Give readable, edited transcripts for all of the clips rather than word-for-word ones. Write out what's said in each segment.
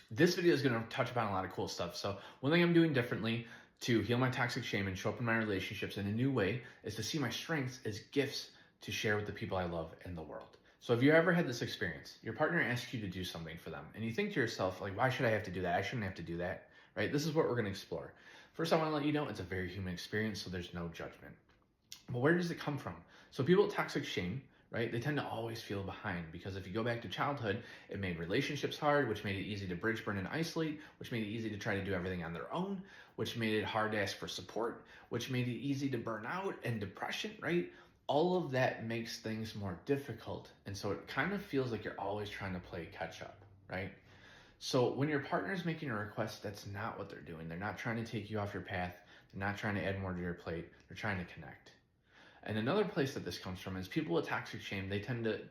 This video is going to touch upon a lot of cool stuff. So one thing I'm doing differently to heal my toxic shame and show up in my relationships in a new way is to see my strengths as gifts to share with the people I love in the world. So if you ever had this experience, your partner asks you to do something for them and you think to yourself, like, why should I have to do that? I shouldn't have to do that, right? This is what we're going to explore. First, I want to let you know it's a very human experience, so there's no judgment. But where does it come from? So people with toxic shame, right, they tend to always feel behind because if you go back to childhood, it made relationships hard, which made it easy to bridge, burn, and isolate, which made it easy to try to do everything on their own, which made it hard to ask for support, which made it easy to burn out and depression, right? All of that makes things more difficult. And so it kind of feels like you're always trying to play catch up, right? So when your partner is making a request, that's not what they're doing. They're not trying to take you off your path. They're not trying to add more to your plate. They're trying to connect. And another place that this comes from is people with toxic shame, they tend to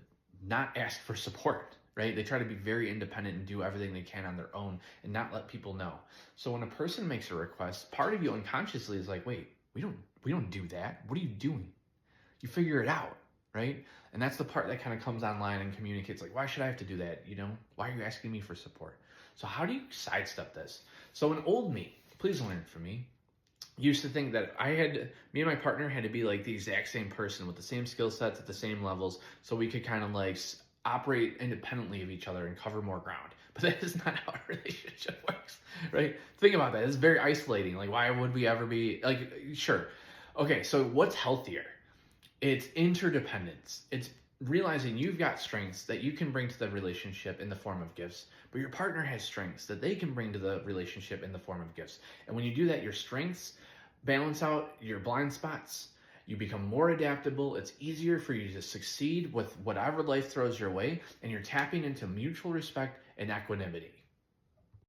not ask for support, right? They try to be very independent and do everything they can on their own and not let people know. So when a person makes a request, part of you unconsciously is like, wait, we don't do that. What are you doing? You figure it out, right? And that's the part that kind of comes online and communicates like, why should I have to do that? Why are you asking me for support? So how do you sidestep this? So an old me, please learn from me, used to think that me and my partner had to be like the exact same person with the same skill sets at the same levels so we could kind of like operate independently of each other and cover more ground. But that is not how a relationship works, right? Think about that. It's very isolating. Like, why would we ever be like, sure. Okay, so what's healthier? It's interdependence. It's realizing you've got strengths that you can bring to the relationship in the form of gifts, but your partner has strengths that they can bring to the relationship in the form of gifts. And when you do that, your strengths balance out your blind spots. You become more adaptable. It's easier for you to succeed with whatever life throws your way, and you're tapping into mutual respect and equanimity.